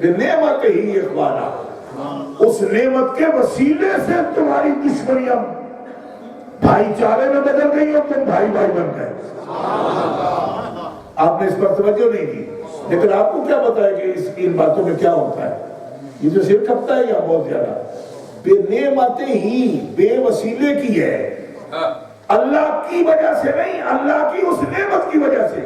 کہ نعمت ہی اخوانا، اس نعمت کے وسیلے سے تمہاری دشمنیاں بھائی چارے میں بدل گئی اور تم بھائی بھائی بن گئے۔ آپ نے اس پر توجہ نہیں دی، لیکن آپ کو کیا پتا ہے کہ ان باتوں میں کیا ہوتا ہے؟ یہ جو صرف کھپتا ہے یا بہت زیادہ بے نعمتیں ہی بے وسیلے کی ہے، اللہ کی وجہ سے نہیں، اللہ کی اس نعمت کی وجہ سے۔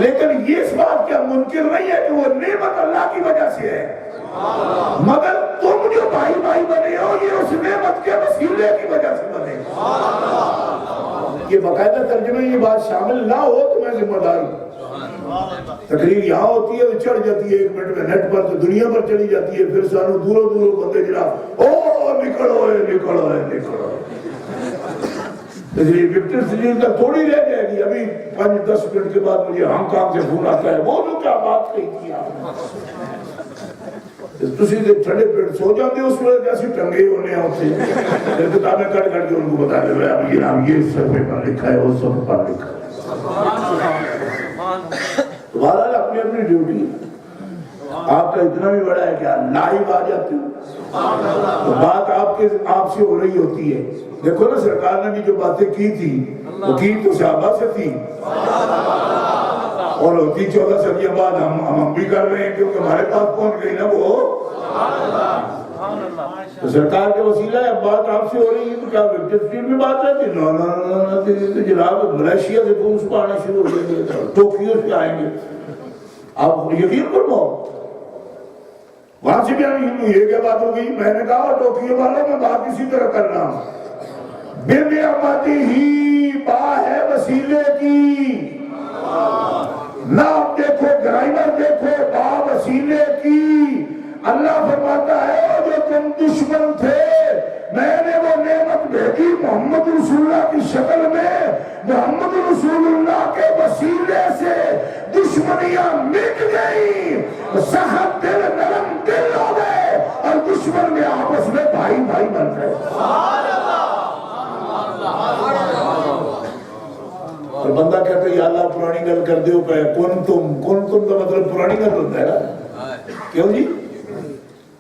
لیکن یہ اس بات کیا منکر نہیں ہے کہ وہ نعمت اللہ کی وجہ سے ہے، مگر تم جو بھائی بھائی بنے ہو یہ اس نعمت کے وسیلے کی وجہ سے بنے۔ یہ باقاعدہ ترجمے یہ بات شامل نہ ہو تو میں ذمہ دار ہوں۔ تقریر یہاں ہوتی ہے تو چڑھ جاتی ہے 1 منٹ میں نیٹ پر، تو دنیا پر چلی جاتی ہے، پھر سانو دوروں دوروں بندے جناب او نکلو نکلو نکلو۔ اس لیے وکٹر سیریز کا تھوڑی رہ جائے گی، ابھی 5-10 منٹ کے بعد مجھے ہانگ کانگ سے فون آتا ہے، وہ جو کیا بات کہی تھی آپ تسی دے ٹھنڈے پیٹ سو جاتے اس وقت جیسے ٹنگے ہونے ہیں اسے، پھر کتابیں کٹ کٹ کے ان کو بتا دے رہے اب یہ نام یہ صفحے پر لکھا ہے وہ صفحے پر لکھا ہے۔ تمہارا اپنی اپنی ڈیوٹی، آپ کا اتنا بھی بڑا ہے کہ لائیو آ جاتے ہو تو بات آپ سے ہو رہی ہوتی ہے۔ دیکھو نا سرکار نے بھی جو باتیں کی تھی وہ کی تو صحابہ سے تھی، اور ہوتی 14 صدیوں بعد ہم بھی کر رہے ہیں کیونکہ ہمارے پاس پہنچ گئی نا وہ۔ تو سرکار کے وسیلہ ہے، اب بات آپ سے ہو رہی ہے تو کیا وکٹر میں بات رہتی؟ نو جناب ملیشیا سے فون آنا شروع ہو گئے، ٹوکیو سے آئیں گے، آپ یقین کرو وہاں سے بھی ہم یہ کیا بات ہو گئی؟ میں نے کہا ٹوکیو والوں میں بات اسی طرح کر رہا ہوں، بے نعمتی ہی با ہے وسیلے کی، نہ آپ دیکھو گرائمر دیکھو با وسیلے کی۔ اللہ فرماتا ہے جو تم دشمن تھے میں نے وہ نعمت بھیجی محمد رسول اللہ کی شکل میں، محمد رسول اللہ کے وسیلے سے دشمنیاں مٹ گئی، سخت دل نرم دل ہو گئے اور دشمن میں آپس میں بھائی بھائی بن گئے۔ اور بندہ کہتا ہے یا اللہ پرانی گل کر دیو پہ کن تم کا مطلب پرانی گل ہوتا ہے نا، کیوں جی؟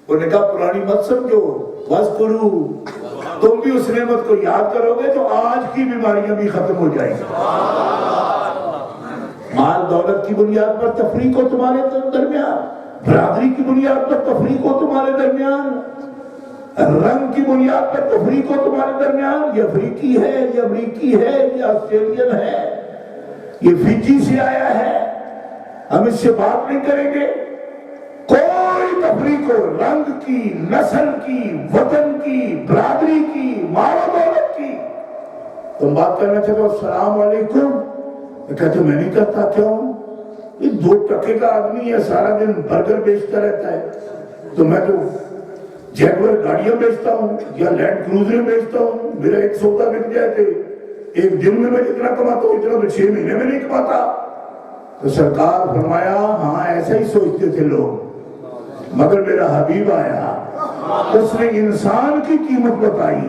انہوں نے کہا پرانی مت سمجھو، وَاذْكُرُوا، تم بھی اس نعمت کو یاد کرو گے تو آج کی بیماریاں بھی ختم ہو جائیں گی۔ مال دولت کی بنیاد پر تفریق ہو تمہارے درمیان، برادری کی بنیاد پر تفریق ہو تمہارے درمیان، رنگ کی بنیاد پر تفریق ہو تمہارے درمیان، یہ افریقی ہے یہ امریکی ہے یہ آسٹریلین ہے یہ فیجی سے آیا ہے، ہم اس سے بات نہیں کریں گے۔ کوئی تفریق ہو رنگ کی، نسل کی، وطن کی، برادری کی، مال و دولت کی، تم بات کرنا چاہتے ہو السلام علیکم، کہتے میں نہیں کرتا، کیوں؟ یہ 2 ٹکے کا آدمی ہے، سارا دن برگر بیچتا رہتا ہے، تو میں تو جیگور گاڑیاں بیچتا ہوں یا لینڈ کروزریں بیچتا ہوں، میرا ایک سودا بک جائے تھے، ایک دن میں جتنا کماتا ہوں اتنا تو 6 مہینے میں نہیں کماتا۔ تو سرکار فرمایا ہاں ایسا ہی سوچتے تھے لوگ، مگر میرا حبیب آیا، اس نے انسان کی قیمت بتائی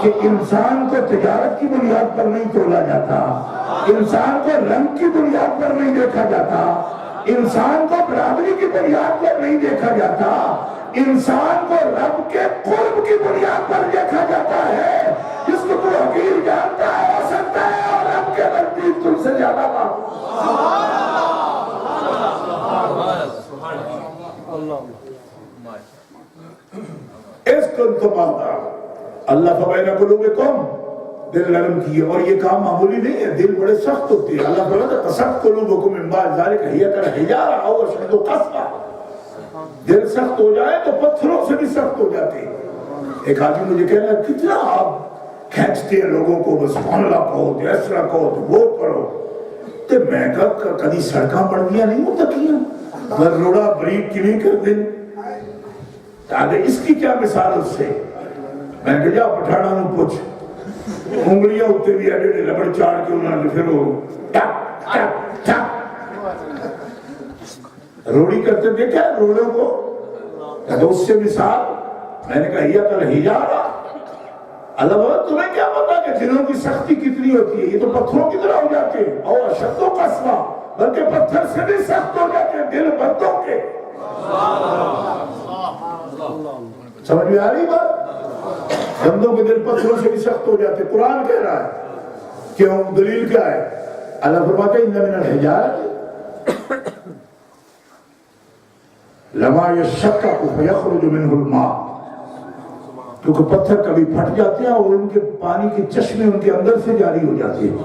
کہ انسان کو تجارت کی بنیاد پر نہیں تولا جاتا، انسان کو رنگ کی بنیاد پر نہیں دیکھا جاتا، انسان کو برادری کی بنیاد پر نہیں دیکھا جاتا، انسان کو رب کے قرب کی بنیاد پر دیکھا جاتا ہے۔ جس کو تو حقیر جانتا ہے ہو سکتا ہے اور رب کے نزدیک تم سے زیادہ بات۔ اس کنتماتا اللہ فبین قلوبکم، دل نرم کیے، اور یہ کام معمولی نہیں ہے، دل بڑے سخت ہوتے ہیں۔ اللہ فرماتا ہے قسط قلوبکم من بعد ذلک ہی کالحجارہ او اشد قسوہ، دل سخت ہو جائے تو پتھروں سے بھی سخت ہو جاتے ہیں۔ ایک آدمی مجھے کہہ رہا ہے کتنا آپ کھینچتے ہیں لوگوں کو، بس اللہ کہو تو ایسا کہو تو وہ کرو، تو میں کہا کدی سڑکاں بڑھ گیا نہیں ہوتا کیا میں روڑا بریک کی نہیں کر دیں، آگے اس کی کیا مثال اس سے؟ میں کہ جا پٹھانا نو پوچھ، انگلیاں ہوتے بھی ایڈے لبڑ چاڑ کے انہوں نے پھر وہ ٹک ٹک ٹک روڑی کرتے دیکھا ہے روڑوں کو، کہتے اس سے مثال میں نے کہا یہ کل حجارہ، اللہ بابا تمہیں کیا پتا کہ دلوں کی سختی کتنی ہوتی ہے، یہ تو پتھروں کی طرح ہو جاتے ہیں، اور اشد قسوہ، بلکہ پتھر سے بھی سخت ہو جاتے ہیں دل بندوں کے۔ سمجھ میں آ رہی بات؟ بندوں کے دل پتھروں سے بھی سخت ہو جاتے. قرآن کہہ رہا ہے. کیوں؟ دلیل کیا ہے؟ اللہ فرماتے ہیں ان من الحجارۃ لما یشقق فیخرج منہ الماء. کیونکہ پتھر کبھی پھٹ جاتے ہیں اور ان کے پانی کے چشمے ان کے اندر سے جاری ہو جاتے ہیں.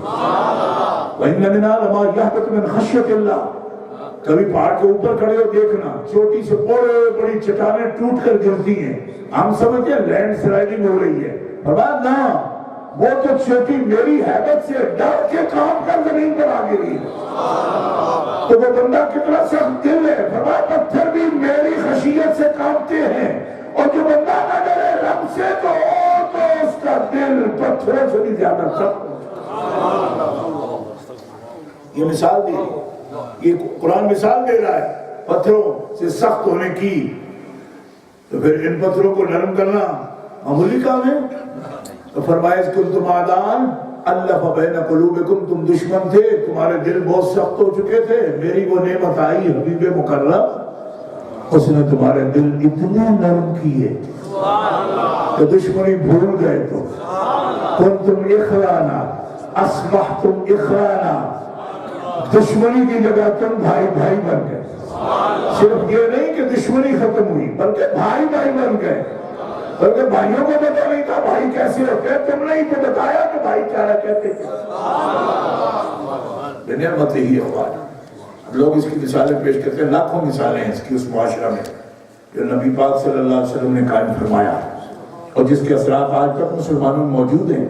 وَإِنَّ مِنْهَا لَمَا يَهْبِطُ مِنْ خَشْيَةِ اللَّهِ. کبھی پہاڑ کے اوپر کھڑے ہو دیکھنا چوٹی سے بڑی چٹانیں ٹوٹ کر گرتی ہیں. ہم سمجھتے ہیں لینڈ سلائڈنگ ہو رہی ہے. فرمایا نہ، وہ تو چوٹی میری حیبت سے ڈر کے کام کر زمین پر آ گری. تو وہ بندہ کتنا سخت دل ہے. فرمایا پتھر بھی میری خشیت سے کانپتے ہیں. اور جو بندہ نہ ڈرے رب سے تو اس کا دل پتھروں سے بھی زیادہ سخت. یہ مثال دی، یہ قرآن مثال دے رہا ہے پتھروں سے سخت ہونے کی. تو پھر ان پتھروں کو نرم کرنا معمولی کام ہے. تو فرمایا کنتم اعداء الف بین قلوبکم، تم دشمن تھے، تمہارے دل بہت سخت ہو چکے تھے. میری وہ نعمت آئی حبیب مکرم، اس نے تمہارے دل اتنے نرم کیے کہ دشمنی بھول گئے. تو کنتم اخوانا اصبحتم اخوانا، دشمنی کی جگہ تم بھائی بھائی بن گئے. صرف یہ نہیں کہ دشمنی ختم ہوئی بلکہ بھائی بھائی بن گئے. بلکہ بھائیوں کو پتہ نہیں تھا بھائی کیسے ہوتے ہیں، تم نے ہی تو بتایا کہ بھائی چارہ کہتے تھے. نعمت ہی ہے. لوگ اس کی مثالیں پیش کرتے ہیں، لاکھوں مثالیں ہیں اس کی اس معاشرہ میں جو نبی پاک صلی اللہ علیہ وسلم نے قائم فرمایا اور جس کے اثرات آج تک مسلمانوں میں موجود ہیں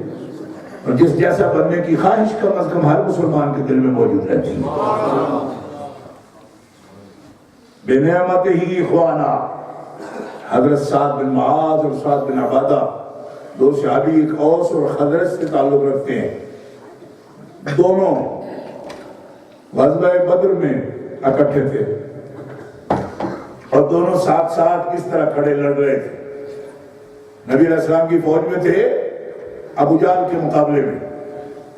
اور جس جیسا بننے کی خواہش کم از کم ہر مسلمان کے دل میں موجود رہتی ہے. بے نعمت ہی اخوانا. حضرت سعد بن معاذ اور سعد بن عبادہ دو صحابی ایک اوس اور خزرج سے تعلق رکھتے ہیں. دونوں غزوہ بدر میں اکٹھے تھے اور دونوں ساتھ ساتھ کس طرح کھڑے لڑ رہے تھے. نبی علیہ السلام کی فوج میں تھے ابو جہل کے مقابلے میں.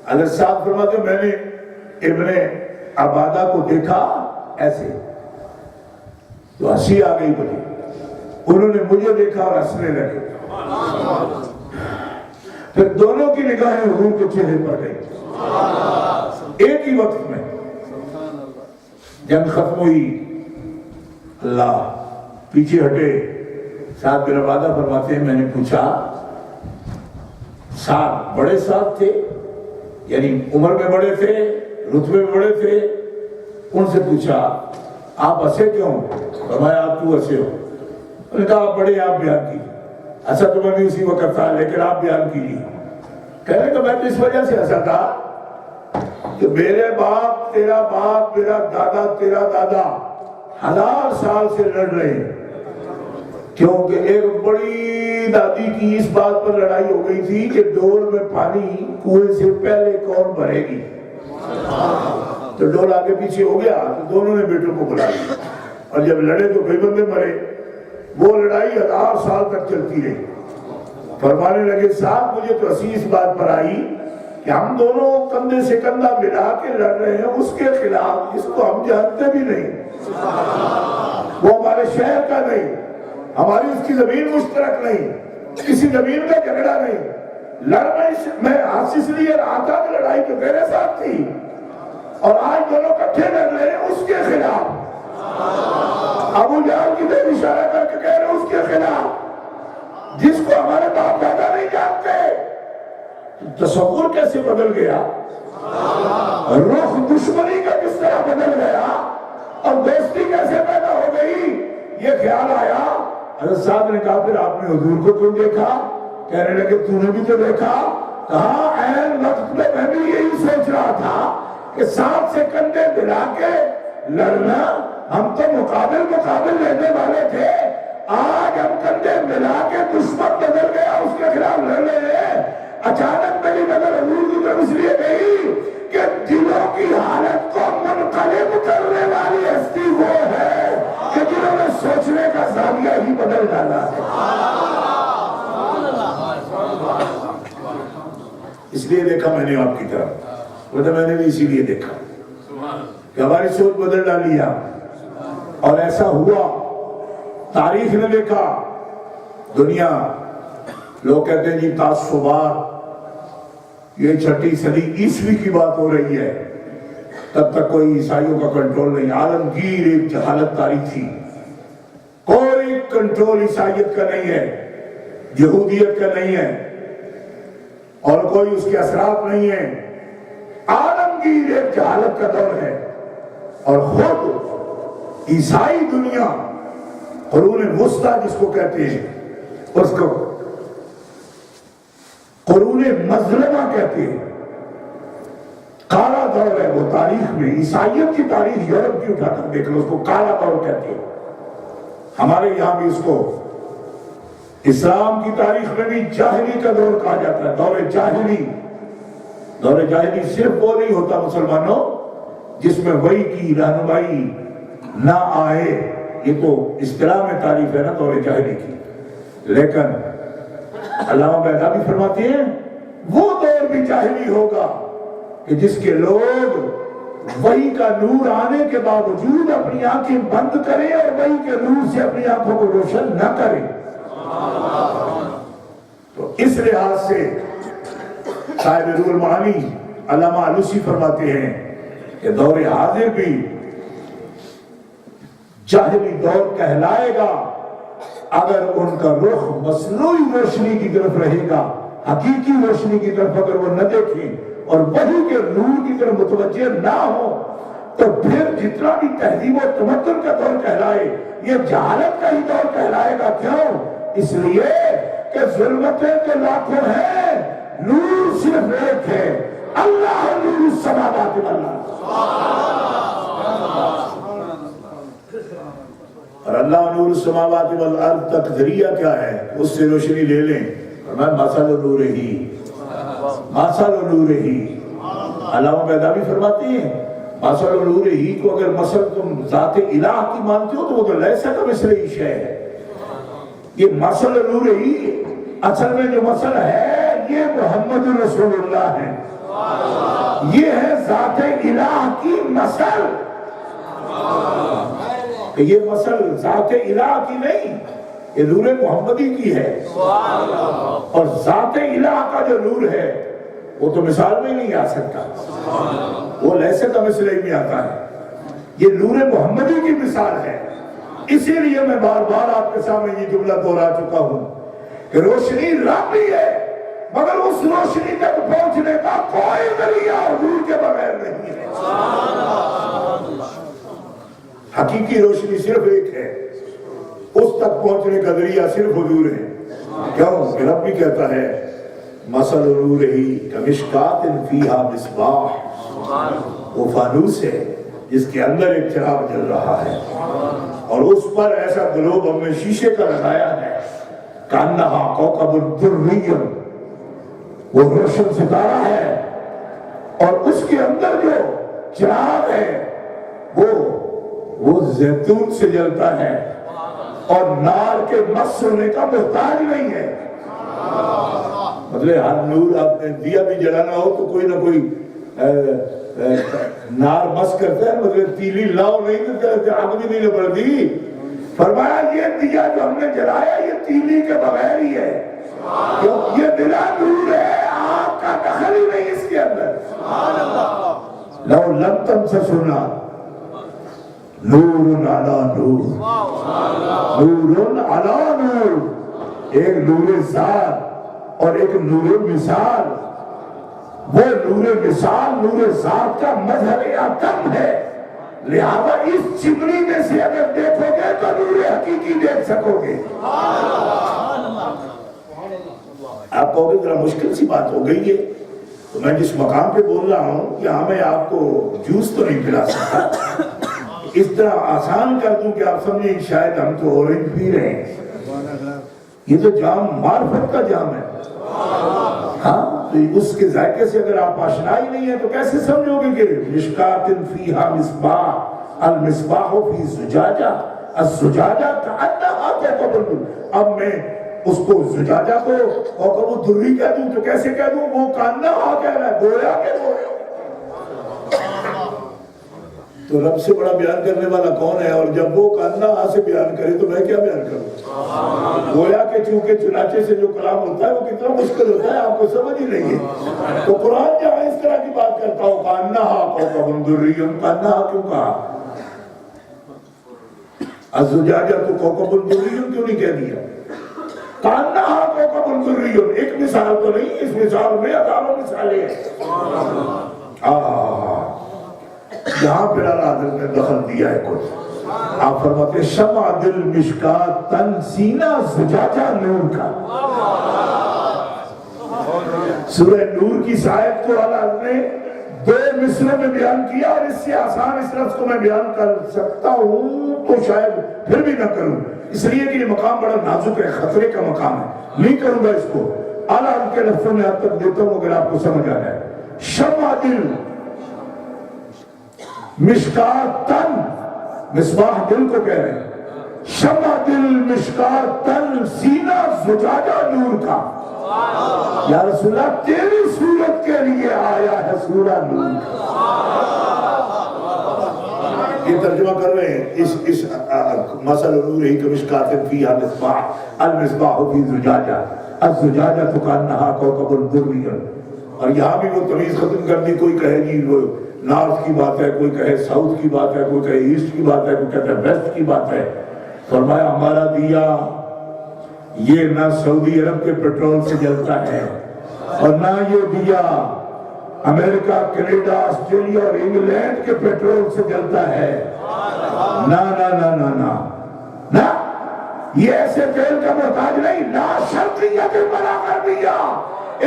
حضرت سعد فرماتے ہیں میں نے ابن عبادہ کو دیکھا ایسے تو ہنسی آ گئی مجھے. انہوں نے مجھے دیکھا اور ہنسنے لگے. پھر دونوں کی نگاہیں حضور کے چہرے پر گئی. ایک ہی وقت میں جنگ ختم ہوئی. اللہ پیچھے ہٹے. سعد بن عبادہ فرماتے ہیں میں نے پوچھا سعد بڑے سعد تھے یعنی عمر میں بڑے تھے رتبے میں بڑے تھے. ان سے پوچھا آپ ہنسے کیوں؟ فرمایا آپ کیوں ہنسے ہو؟ انہوں نے کہا آپ بڑے آپ بیان کیجیے. ایسا تو میں بھی اسی وقت تھا لیکن آپ بیان کیجیے. کہنے کا میں تو اس وجہ سے ہنسا تھا کہ میرے باپ تیرا باپ میرا دادا تیرا دادا 1000 سال سے لڑ رہے ہیں. کیونکہ ایک بڑی دادی کی اس بات پر لڑائی ہو گئی تھی کہ ڈول میں پانی کنویں سے پہلے کون بھرے گی. تو ڈول آگے پیچھے ہو گیا تو دونوں نے بیٹوں کو بلا لیا اور جب لڑے تو کئی بندے مرے. وہ لڑائی 1000 سال تک چلتی رہی. فرمانے لگے صاحب مجھے تو ہنسی اس بات پر آئی کہ ہم دونوں کندھے سے کندھا ملا کے لڑ رہے ہیں اس کے خلاف جس کو ہم جانتے بھی نہیں. وہ ہمارے شہر کا نہیں، ہماری اس کی زمین مشترک نہیں، کسی زمین کا جھگڑا نہیں. میں ہاتھ اس لیے رہا تھا کہ لڑائی تو میرے ساتھ تھی اور آج دونوں کٹھے لڑ رہے ہیں اس کے خلاف. ابو جہل کی طرف اشارہ کر کے کہہ رہے ہیں اس کے خلاف جس کو ہمارے باپ دادا نہیں جانتے. تصور کیسے بدل گیا، رخ دشمنی کا کس طرح بدل گیا اور دوستی کیسے پیدا ہو گئی. یہ خیال آیا. حضرت صاحب نے کہا پھر آپ نے حضور کو کیوں دیکھا؟ کہنے لگے تو نے بھی تو دیکھا. کہا عین وقت میں میں بھی یہی سوچ رہا تھا کہ ساتھ سے کندھے ملا کے لڑنا، ہم تو مقابل لینے والے تھے. آج ہم کندھے ملا کے دشمن بدل گیا اس کے خلاف لڑ رہے ہیں. اچانک میری نظر حضور کی طرف اس لیے گئی کہ دلوں کی حالت کو منقلب کرنے والی ہستی وہ ہے کہ جنہوں نے سوچنے کا زاویہ ہی بدل ڈالا ہے. اس لیے دیکھا میں نے آپ کی طرف، وہ تو میں نے بھی اسی لیے دیکھا کہ ہماری سوچ بدل ڈالی. اور ایسا ہوا، تاریخ نے دیکھا، دنیا لوگ کہتے ہیں جی تعصبات، یہ 6 صدی عیسوی کی بات ہو رہی ہے، تب تک کوئی عیسائیوں کا کنٹرول نہیں، عالمگیر ایک جہالت طاری تھی، کوئی کنٹرول عیسائیت کا نہیں ہے، یہودیت کا نہیں ہے، اور کوئی اس کے اثرات نہیں ہیں، عالمگیر ایک جہالت کا دور ہے۔ اور خود عیسائی دنیا قرون وسطیٰ جس کو کہتے ہیں، اس کو قرون مظلمہ کہتے ہیں، کالا دور ہے وہ تاریخ میں، عیسائیت کی تاریخ یورپ کی اٹھا کر دیکھ لو، اس کو کالا دور کہتے ہیں۔ ہمارے یہاں بھی اس کو اسلام کی تاریخ میں بھی جاہلی کا دور کہا جاتا ہے، دور جاہلی۔ دور جاہلی صرف وہ نہیں ہوتا مسلمانوں جس میں وحی کی رہنمائی نہ آئے، یہ تو اصطلاح میں تعریف ہے نا دور جاہلی کی، لیکن علامہ بغدادی فرماتے ہیں وہ دور بھی جاہلی ہوگا کہ جس کے لوگ وحی کا نور آنے کے باوجود اپنی آنکھیں بند کریں اور وحی کے نور سے اپنی آنکھوں کو روشن نہ کریں۔ تو اس لحاظ سے صاحب روح المعانی علامہ علوسی فرماتے ہیں کہ دور حاضر بھی جاہلی دور کہلائے گا اگر ان کا رخ مصنوعی روشنی کی طرف رہے گا، حقیقی روشنی کی طرف اگر وہ نہ دیکھیں اور وحی کے نور کی طرف متوجہ نہ ہو، تو پھر جتنا بھی تہذیب و تمدن کا دور کہلائے یہ جہالت کا ہی دور کہلائے گا۔ کیوں؟ اس لیے کہ ظلمتیں تو لاکھوں ہیں، نور صرف ایک ہے، اللہ نور السماوات والارض۔ اور اللہ نور السماوات والارض تک ذریعہ کیا ہے؟ اس سے روشنی لے لیں، مثل نورہ، مثل نورہ۔ علامہ بغدادی فرماتے ہیں مثل نورہ کو اگر مثل تم ذات الہ کی مانتے ہو تو وہ تو لیسا کا مثل ہی شے ہے۔ یہ مثل نورہ اصل میں جو مثل ہے یہ محمد رسول اللہ ہے، یہ ہے ذات الہ کی مثل، کہ یہ مثل ذات الہ کی نہیں، یہ نور محمدی کی ہے۔ اور ذات الہ کا جو نور ہے وہ تو مثال میں نہیں آ سکتا، وہ لیسے کا مثل ہی میں آتا ہے، یہ نور محمدی کی مثال ہے۔ اسی لیے میں بار بار آپ کے سامنے یہ جملہ دہرا چکا ہوں کہ روشنی رب ہی ہے، مگر اس روشنی تک پہنچنے کا کوئی ذریعہ حضور کے بغیر نہیں ہے۔ حقیقی روشنی صرف ایک ہے، اس تک پہنچنے کا ذریعہ صرف حضور ہے۔ کیوں کہ رب بھی کہتا ہے مثل نورہ کمشکات فیہا مصباح، وہ فانوس ہے جس کے اندر ایک چراغ جل رہا ہے، اور اس پر ایسا گلوب ہم نے شیشے کا لگایا ہے کانہا کوکب درری، وہ روشن ستارہ ہے، اور اس کے اندر جو چراغ ہے وہ زیتون سے جلتا ہے اور نار کے مس ہونے کا محتاج نہیں ہے۔ مطلب ہر نور آپ نے دیا بھی جلانا ہو تو کوئی نہ کوئی نار مس کرتا ہے، مطلب تیلی لاؤ نہیں تو آگ بھی نہیں بڑھتی۔ فرمایا یہ دیا جو ہم نے جلایا یہ تیلی کے بغیر ہی ہے، یہ بلا نور ہے، آگ کا دخل ہی نہیں اس کے اندر۔ لو لم تمسسنا نور علی نور، نور علی نور، ایک نور ذات اور ایک نور مثال۔ وہ نور مثال نور ذات کا مظہر اتم ہے، لہذا اس چمنی میں سے اگر دیکھو گے تو نور حقیقی دیکھ سکو گے۔ آپ کہو گے ذرا مشکل سی بات ہو گئی ہے، تو میں جس مقام پہ بول رہا ہوں یہاں میں آپ کو جوس تو نہیں پلا سکتا، اس طرح آسان کر دوں کہ آپ سمجھیں شاید ہم تو اورنج پی رہے ہیں۔ یہ تو جام معرفت کا جام ہے، ہاں، تو اس کے ذائقے سے اگر آپ آشنا ہی نہیں ہے تو کیسے سمجھو گے کہ مشکات فیہا مصباح، المصباح فی زجاجہ، الزجاجہ کأنہا کوکب۔ اب میں اس کو زجاجہ کو کوکب الدری کہہ دوں تو کیسے کہہ دوں؟ وہ کانہا کہہ رہا ہے، گویا کہ گویا۔ تو رب سے بڑا بیان کرنے والا کون ہے؟ اور جب وہ کانہا سے بیان کرے تو میں کیا بیان کروں؟ گویا کہ چونکہ چنانچہ سے جو کلام ہوتا ہے وہ کتنا مشکل ہوتا ہے، آپ کو سمجھ ہی نہیں ہے۔ تو قرآن جہاں اس طرح کی بات کرتا ہو کانہا کوکب درّی، کانہا کیوں کہا؟ الزجاجہ تو کوکب درّی کیوں نہیں کہہ دیا؟ کانہا کوکب درّی، ایک مثال تو نہیں، اس مثال میں ہزاروں مثالیں ہیں۔ یہاں پھر اللہ حضرت نے دخل دیا ہے کچھ۔ آپ فرماتے ہیں شمع دل مشکات تن سینہ زجاجہ نور کا۔ سورہ نور کی آیت کو اللہ حضرت نے 2 مصروں میں بیان کیا، اور اس سے آسان اس لفظ کو میں بیان کر سکتا ہوں تو شاید پھر بھی نہ کروں، اس لیے کہ یہ مقام بڑا نازک ہے، خطرے کا مقام ہے، نہیں کروں گا اس کو۔ اللہ حضرت کے لفظوں میں اب تک دیتا ہوں اگر آپ کو سمجھ آ جائے۔ شمع دل مشکات تن، مصباح دل کو کہہ رہے ہیں، شمع دل مشکات تن سینہ زجاجہ نور کا۔ یا رسول اللہ تیری صورت کے لیے آیا ہے سورہ نور۔ یہ ترجمہ کر رہے ہیں اس مثل نور ہی کمشکات فیہا مصباح المصباح فی زجاجہ الزجاجہ کانہا کوکب درّی۔ اور یہاں بھی وہ تمیز ختم کر دی، کوئی کہے جی وہ نارتھ کی بات ہے، کوئی کہے ساؤتھ کی بات ہے، کوئی کہے ایسٹ کی بات ہے، کوئی کہتا ہے ویسٹ کی بات ہے۔ فرمایا ہمارا دیا یہ نہ سعودی عرب کے پیٹرول سے جلتا ہے، اور نہ یہ دیا امریکہ، کینیڈا، آسٹریلیا اور انگلینڈ کے پیٹرول سے جلتا ہے۔ نہ نہ نہ نہ نہ نہ، یہ ایسے تیل کا محتاج نہیں، لا شرقیت ولا غربیہ،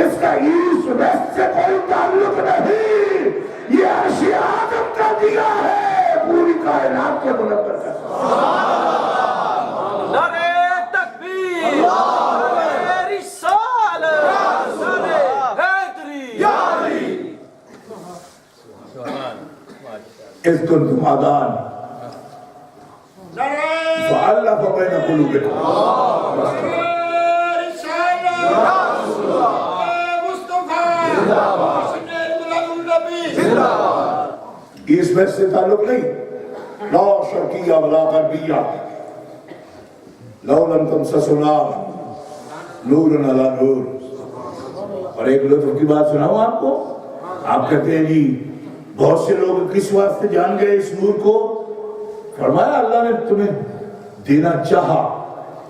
اس کا ایسٹ ویسٹ سے کوئی تعلق نہیں، یہ عرش آدم کا دیا ہے، پوری کائنات کے منور کا۔ نعرہ تکبیر، نعرہ رسالت، نعرہ حیدری، اذ کنتم اعداء فألف بین قلوبکم۔ اس میں سے تعلق نہیں، لا شرقیہ ولا غربیہ، لو لم تمسسنا نور علی نور۔ اور ایک لطف کی بات سناؤں آپ کو، آپ کہتے ہیں جی بہت سے لوگ کس واسطے جان گئے اس نور کو؟ فرمایا اللہ نے تمہیں دینا چاہا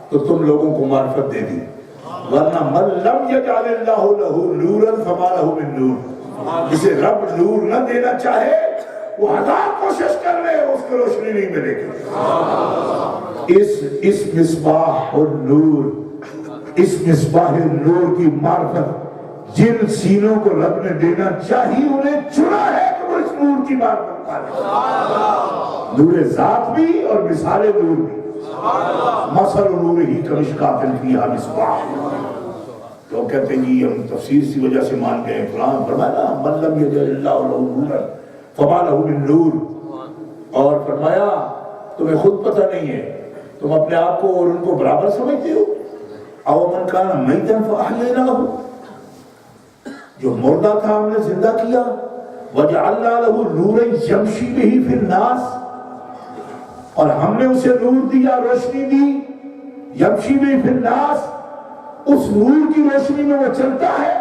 تو تم لوگوں کو معرفت دے دی، ورنہ من لم یجعل اللہ لہ نورا فما لہ من نور۔ جسے رب نور نہ دینا چاہے وہ ہزار کوشش کر لے اس کو روشنی نہیں ملے گی۔ اس مصباح النور، اس مصباح النور کی معرفت جن سینوں کو رب نے دینا چاہی انہیں چنا ہے کہ وہ اس نور کی معرفت پائے۔ نور ذات بھی اور مثال نور بھی۔ مثل نور ہی کمشکات فیہا مصباح۔ لوگ کہتے ہیں جی ہم تفسیر سی وجہ سے مان گئے فلان، فرمایا من لم یجعل اللہ لہ نورا فما لہ من نور۔ اور فرمایا تمہیں خود پتہ نہیں ہے، تم اپنے آپ کو اور ان کو برابر سمجھتے ہو۔ او من کان میتا فاحییناہ، جو مردہ تھا ہم نے زندہ کیا۔ وجعلنا لہ نورا یمشی بہ فی الناس، اور ہم نے اسے نور دیا، روشنی دی، یمشی بہ فی الناس، اس نور کی روشنی میں وہ چلتا ہے۔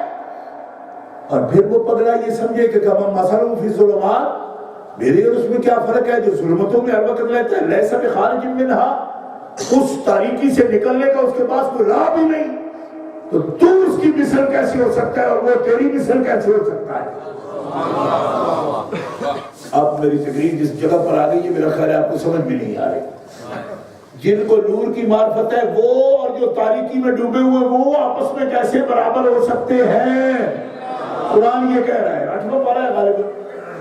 اور پھر وہ پگلا یہ سمجھے کہ کما مثل فی الظلمات، میرے اور اس میں کیا فرق ہے؟ جو ظلمتوں میں ہر وقت رہتا ہے، لیس بخارج منہا، اس تاریکی سے نکلنے کا اس کے پاس کوئی راہ بھی نہیں، تو تو اس کی مثل کیسی ہو سکتا ہے اور وہ تیری مثل کیسی ہو سکتا ہے؟ اب میری تقریر جس جگہ پر آ گئی ہے میرا خیال ہے آپ کو سمجھ بھی نہیں آ رہی۔ جن کو نور کی معرفت ہے وہ اور جو تاریکی میں ڈوبے ہوئے وہ آپس میں کیسے برابر ہو سکتے ہیں؟ قرآن یہ کہہ رہا ہے، 8واں پارہ ہے غالباً،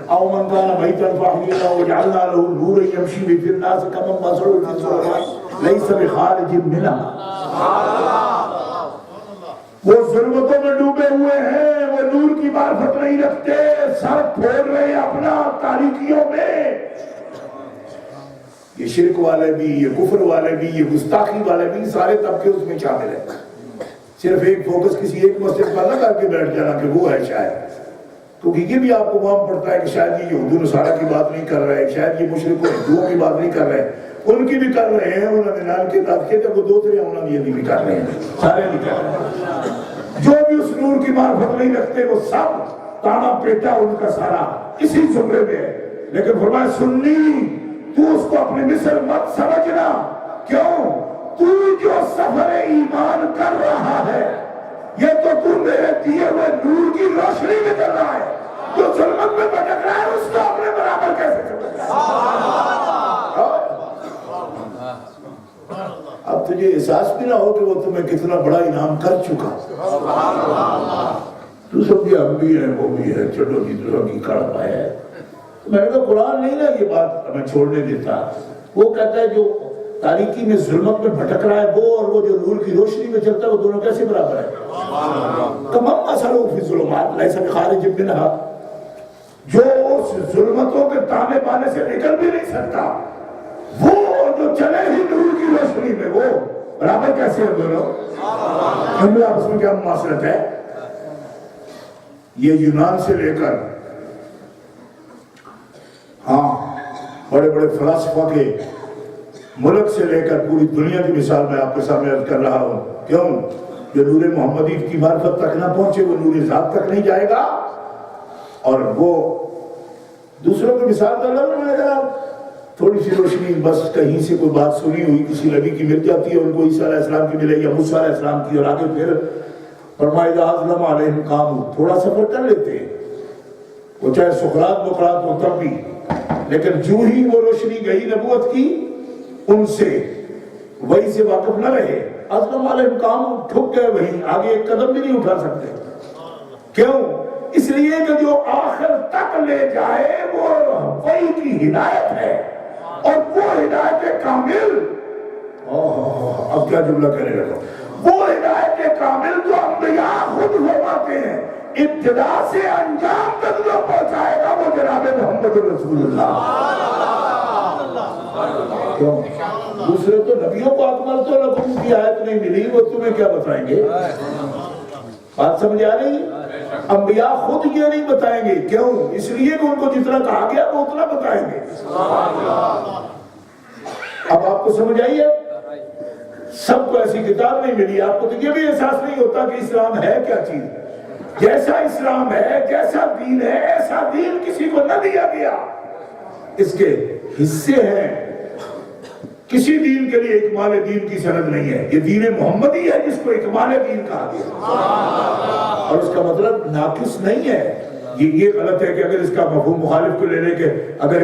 او من کان میتا فاحییناہ وجعلنا لہ نورا یمشی بہ فی الناس کمن مثلہ فی الظلمات لیس بخارج منہا۔ وہ ظلمتوں میں ڈوبے ہوئے ہیں، وہ نور کی معرفت نہیں رکھتے، سر پھوڑ رہے ہیں اپنا تاریکیوں میں۔ یہ شرک والے بھی، یہ کفر والے بھی، یہ گستاخی والے بھی، سارے طبقے اس میں شامل ہیں۔ صرف ایک فوکس کسی ایک مسجد پر نہ کر کے بیٹھ جانا کہ وہ ہے شاید، کیونکہ یہ بھی آپ کو وہاں پڑتا ہے کہ شاید یہ یہود و نصارہ کی بات نہیں کر رہے، شاید یہ مشرک و ہندوؤں کی بات نہیں کر رہے، ان کی بھی کر رہے ہیں، انہوں نے نال کے داد کے وہ دو ترے انہوں نے یہ بھی کر رہے ہیں، سارے نہیں کر رہے ہیں۔ جو بھی اس نور کی معرفت نہیں رکھتے وہ سب تانا پیٹا ان کا سارا اسی زمرے میں ہے۔ لیکن فرمایا سنی تو اس کو اپنے مثل مت سمجھنا، کیوں؟ تو جو سفر ایمان کر رہا ہے یہ تو میرے دیے ہوئے نور کی روشنی میں چل رہا ہے، جو ظلمت میں بھٹک رہا ہے اس کو اپنے برابر کیسے سمجھ رہا ہے؟ اب تجھے احساس بھی نہ ہو کہ وہ تمہیں کتنا بڑا انعام کر چکا، تو سمجھے ہم بھی ہیں وہ بھی ہے، چلو جی دوسروں کی کڑ پایا ہے۔ میں نے کہا قرآن نہیں نا یہ بات ہمیں چھوڑنے دیتا، وہ کہتا ہے جو تاریکی میں ظلمت میں بھٹک رہا ہے وہ اور وہ جو نور کی روشنی میں چلتا ہے وہ دونوں کیسے برابر ہے؟ تمام اثروں فی ظلمات لیس بخارج منہا، جو اس ظلمتوں کے تانے بانے سے نکل بھی نہیں سکتا وہ جو چلے ہی نور کی روشنی میں وہ برابر کیسے ہیں دونوں؟ ہم نے آپس میں کیا مماثلت ہے؟ یہ یونان سے لے کر بڑے بڑے فلسفہ کے ملک سے لے کر پوری دنیا کی مثال میں آپ کے سامنے عرض کر رہا ہوں، کیوں؟ جو نور محمدی کی معرفت تک نہ پہنچے وہ نور ذات تک نہیں جائے گا، اور وہ دوسروں کی مثال تو اللہ نے گا تھوڑی سی روشنی بس کہیں سے کوئی بات سنی ہوئی کسی نبی کی مل جاتی ہے، ان کو عیسیٰ علیہ السلام کی ملے یا موسیٰ علیہ السلام کی، اور آگے پھر فرمائے اعظم علیہم کام تھوڑا سفر کر لیتے ہیں، وہ چاہے سقراط بقراط ہو تب بھی، لیکن جو ہی وہ روشنی گئی نبوت کی ان سے وہی سے واقف نہ رہے، اعظم علیہم کام ٹھک گئے، وہی آگے ایک قدم بھی نہیں اٹھا سکتے۔ کیوں؟ اس لیے کہ جو آخر تک لے جائے وہ وہی کی ہدایت ہے، اور وہ ہدایت کامل، اب کیا جملہ کہنے لگا، وہ ہدایت کامل جو انبیاء خود فرماتے ہیں ابتدا سے انجام تک جو پہنچائے گا وہ جناب محمد رسول اللہ۔ کیوں؟ دوسرے تو نبیوں کو اکمل تو لکم کی آیت نہیں ملی، وہ تمہیں کیا بتائیں گے؟ بات سمجھ آ رہی؟ انبیاء خود یہ نہیں بتائیں گے، کیوں؟ اس لیے کہ ان کو جتنا کہا گیا وہ اتنا بتائیں گے۔ اب آپ کو سمجھ آئی ہے؟ سب کو ایسی کتاب نہیں ملی، آپ کو تو یہ بھی احساس نہیں ہوتا کہ اسلام ہے کیا چیز۔ جیسا اسلام ہے، جیسا دین ہے، ایسا دین کسی کو نہ دیا گیا، اس کے حصے ہیں۔ کسی دین کے لیے اکمال دین کی سند نہیں ہے، یہ دین محمدی ہے جس کو اکمال دین کہا گیا، اور اس کا مطلب ناقص نہیں ہے۔ یہ غلط ہے کہ اگر اس کا مفہوم مخالف کو لے لے کے اگر